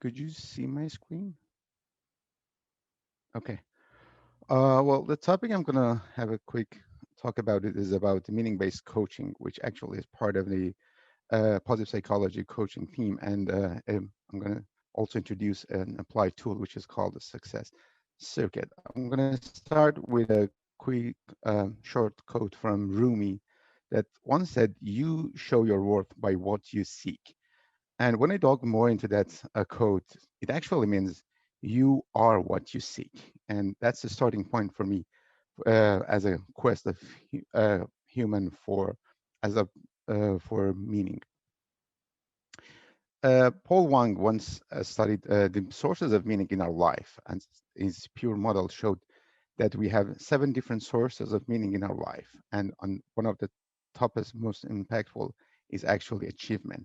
Could you see my screen? Okay. Well, the topic I'm going to have a quick talk about it is about the meaning-based coaching, which actually is part of the positive psychology coaching theme. And I'm going to also introduce an applied tool, which is called the success circuit. I'm going to start with a quick short quote from Rumi that once said, "You show your worth by what you seek." And when I dug more into that quote, it actually means you are what you seek. And that's the starting point for me as a quest of human for as a for meaning. Paul Wang once studied the sources of meaning in our life, and his pure model showed that we have 7 different sources of meaning in our life, and on one of the toughest, most impactful is actually achievement,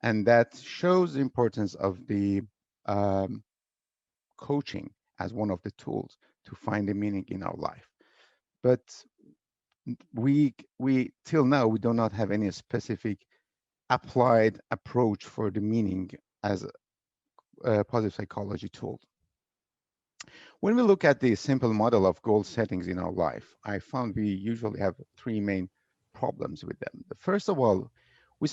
and that shows the importance of the um, coaching as one of the tools to find the meaning in our life. But we till now we do not have any specific applied approach for the meaning as a positive psychology tool. When we look at the simple model of goal settings in our life, I found we usually have 3 main problems with them. The first of all, we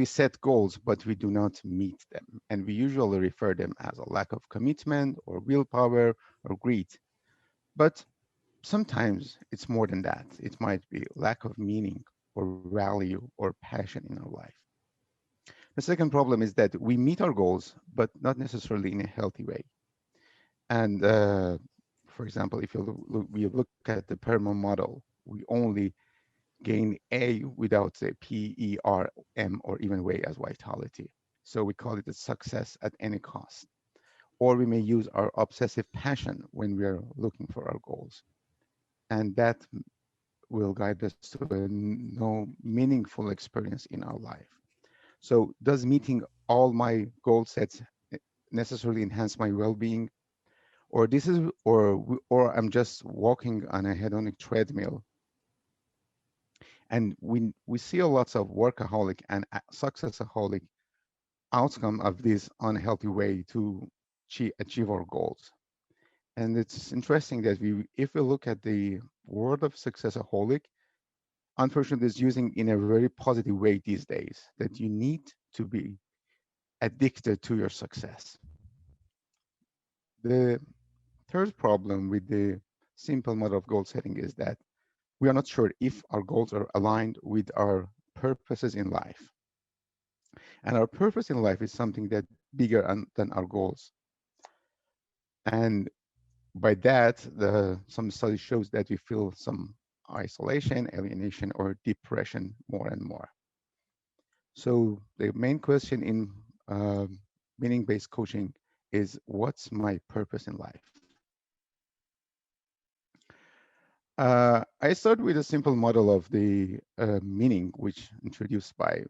set goals, but we do not meet them. And we usually refer them as a lack of commitment or willpower or greed. But sometimes it's more than that. It might be lack of meaning or value or passion in our life. The second problem is that we meet our goals, but not necessarily in a healthy way. And for example, if we look at the PERMA model, we only gain A without the PERM or even way as vitality. So we call it a success at any cost. Or we may use our obsessive passion when we are looking for our goals. And that will guide us to a no meaningful experience in our life. So does meeting all my goal sets necessarily enhance my well-being? Or I'm just walking on a hedonic treadmill, and we see a lots of workaholic and successaholic outcome of this unhealthy way to achieve our goals. And it's interesting that if we look at the word of successaholic, unfortunately, is using in a very positive way these days, that you need to be addicted to your success. The third problem with the simple model of goal setting is that we are not sure if our goals are aligned with our purposes in life. And our purpose in life is something that bigger than our goals. And by that, some study shows that we feel some isolation, alienation, or depression more and more. So the main question in meaning-based coaching is, what's my purpose in life? I start with a simple model of the meaning, which introduced by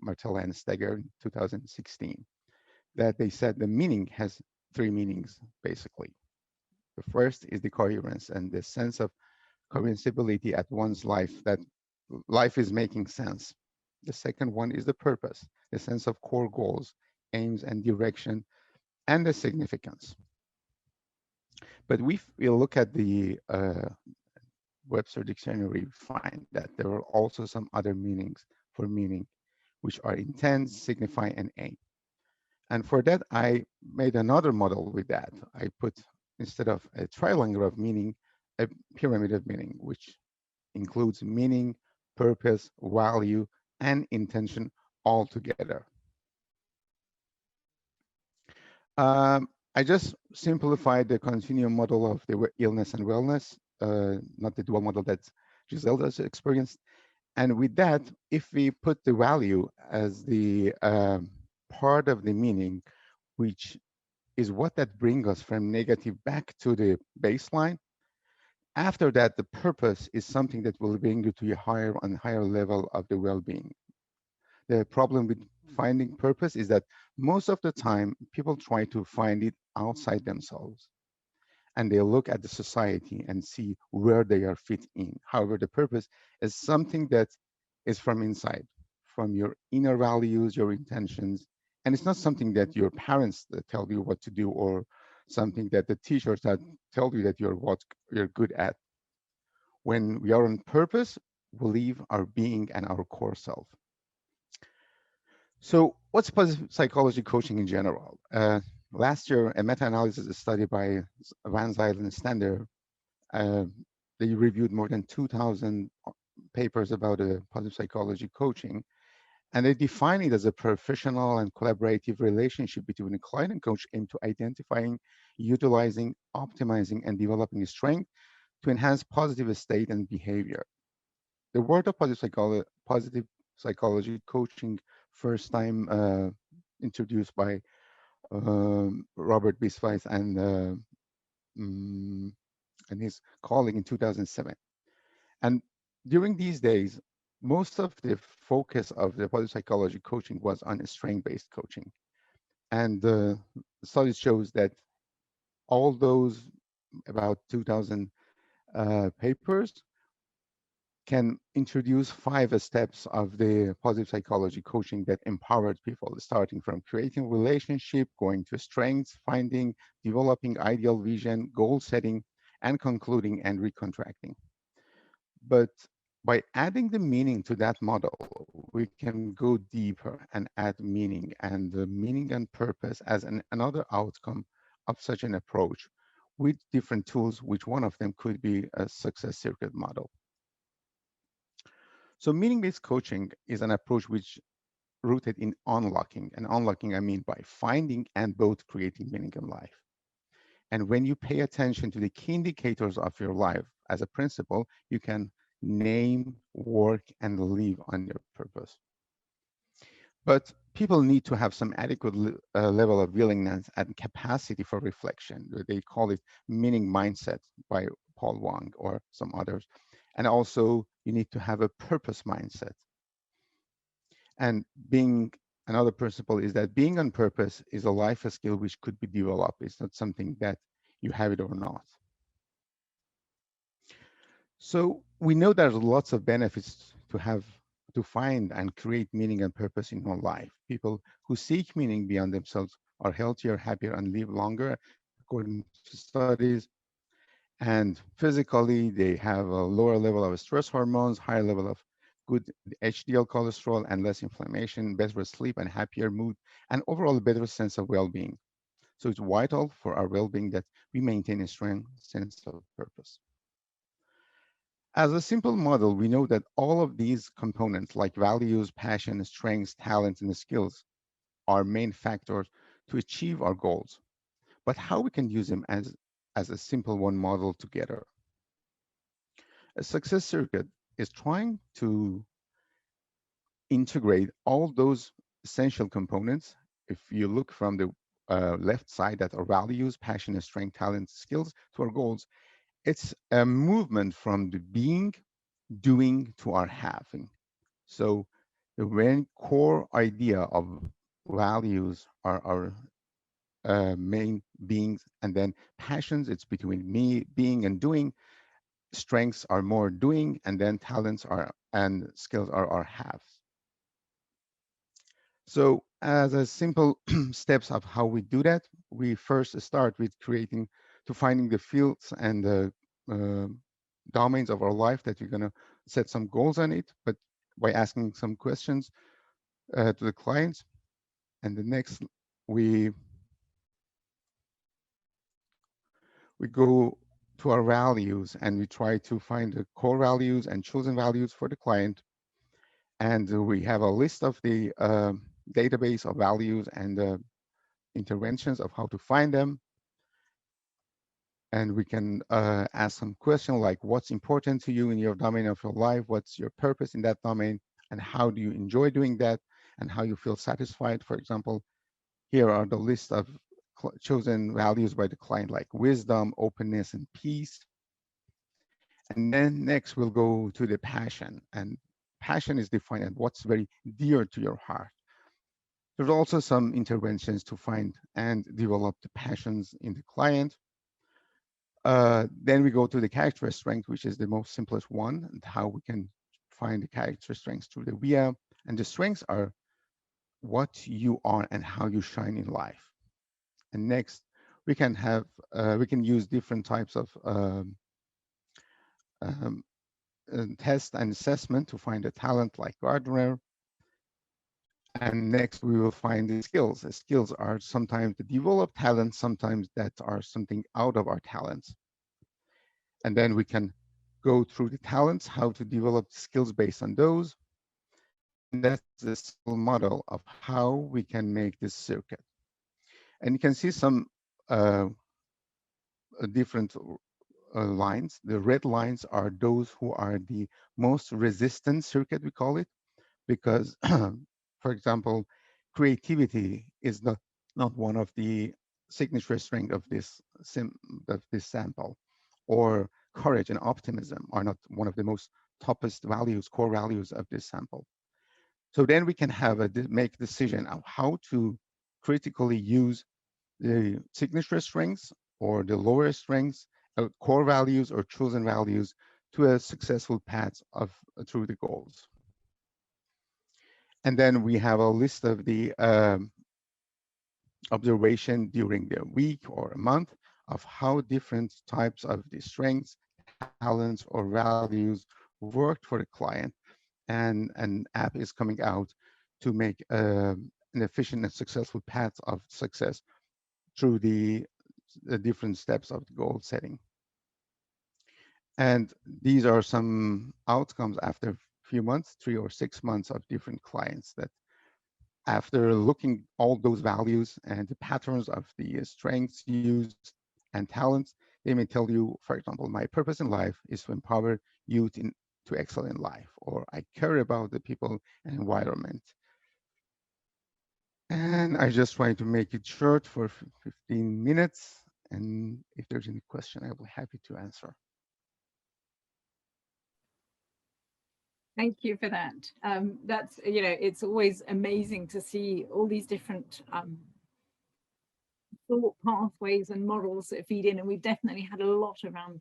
Martella and Steger in 2016, that they said the meaning has 3 meanings, basically. The first is the coherence and the sense of coherentability at one's life, that life is making sense. The second one is the purpose, the sense of core goals, aims, and direction, and the significance. But we look at the Webster Dictionary, we find that there are also some other meanings for meaning, which are intent, signify, and aim. And for that, I made another model with that. I put, instead of a triangle of meaning, a pyramid of meaning, which includes meaning, purpose, value, and intention all together. I just simplified the continuum model of the illness and wellness, not the dual model that Giselle has experienced. And with that, if we put the value as the part of the meaning, which is what that brings us from negative back to the baseline, after that, the purpose is something that will bring you to a higher and higher level of the well-being. The problem with finding purpose is that most of the time people try to find it outside themselves, and they look at the society and see where they are fit in. However, the purpose is something that is from inside, from your inner values, your intentions, And it's not something that your parents that tell you what to do, or something that the teachers that tell you that you're good at. When we are on purpose, we leave our being and our core self. So what's positive psychology coaching in general? Last year, a meta-analysis study by Van Zyl and Stander, uh, they reviewed more than 2,000 papers about positive psychology coaching, and they define it as a professional and collaborative relationship between a client and coach aimed to identifying, utilizing, optimizing, and developing strength to enhance positive state and behavior. The word of positive psychology coaching first time introduced by Robert Bisweiss mm, and his colleague in 2007. And during these days, most of the focus of the positive psychology coaching was on strength-based coaching. And the study shows that all those about 2,000 papers can introduce 5 steps of the positive psychology coaching that empowered people, starting from creating relationship, going to strengths, finding, developing ideal vision, goal setting, and concluding and recontracting. But by adding the meaning to that model, we can go deeper and add meaning, and the meaning and purpose as another outcome of such an approach with different tools, which one of them could be a success circuit model. So meaning-based coaching is an approach which rooted in unlocking. And unlocking, I mean by finding and both creating meaning in life. And when you pay attention to the key indicators of your life as a principle, you can name, work, and live on your purpose. But people need to have some adequate level of willingness and capacity for reflection. They call it meaning mindset by Paul Wang or some others. And also, you need to have a purpose mindset. And being another principle is that being on purpose is a life skill which could be developed. It's not something that you have it or not. So we know there's lots of benefits to find and create meaning and purpose in our life. People who seek meaning beyond themselves are healthier, happier, and live longer, according to studies. And physically, they have a lower level of stress hormones, higher level of good HDL cholesterol, and less inflammation, better sleep, and happier mood, and overall a better sense of well-being. So it's vital for our well-being that we maintain a strong sense of purpose. As a simple model, we know that all of these components like values, passion, strengths, talents, and skills are main factors to achieve our goals. But how we can use them as a simple one model together. A success circuit is trying to integrate all those essential components. If you look from the left side that are values, passion, strength, talent, skills to our goals, it's a movement from the being, doing to our having. So the very core idea of values are our main beings, and then passions, it's between me, being, and doing. Strengths are more doing, and then talents are and skills are our halves. So as a simple steps of how we do that, we first start with finding the fields and the uh, domains of our life that we're going to set some goals on it, but by asking some questions to the clients. And the next, we go to our values and we try to find the core values and chosen values for the client. And we have a list of the database of values and interventions of how to find them. And we can ask some questions like what's important to you in your domain of your life, what's your purpose in that domain, and how do you enjoy doing that, and how you feel satisfied. For example, here are the list of chosen values by the client, like wisdom, openness, and peace. And then next we'll go to the passion. And passion is defined as what's very dear to your heart. There's also some interventions to find and develop the passions in the client. Then we go to the character strength, which is the most simplest one, and how we can find the character strengths through the VIA. And the strengths are what you are and how you shine in life. And next, we can have we can use different types of um, test and assessment to find a talent like Gardner. And next, we will find the skills. The skills are sometimes the developed talents, sometimes that are something out of our talents. And then we can go through the talents, how to develop skills based on those. And that's the simple model of how we can make this circuit. And you can see some different lines. The red lines are those who are the most resistant circuit, we call it, because, for example, creativity is not one of the signature strength of this sample, or courage and optimism are not one of the most toppest values, core values of this sample. So then we can have make a decision of how to critically use the signature strengths or the lower strengths, core values or chosen values to a successful path of through the goals. And then we have a list of the observation during the week or a month of how different types of the strengths, talents, or values worked for the client. And an app is coming out to make an efficient and successful path of success through the different steps of the goal setting. And these are some outcomes after a few months, 3 or 6 months of different clients, that after looking all those values and the patterns of the strengths used and talents, they may tell you, for example, my purpose in life is to empower youth to excel in life, or I care about the people and environment. And I just try to make it short for 15 minutes. And if there's any question, I'll be happy to answer. Thank you for that. That's, you know, it's always amazing to see all these different thought pathways and models that feed in, and we've definitely had a lot around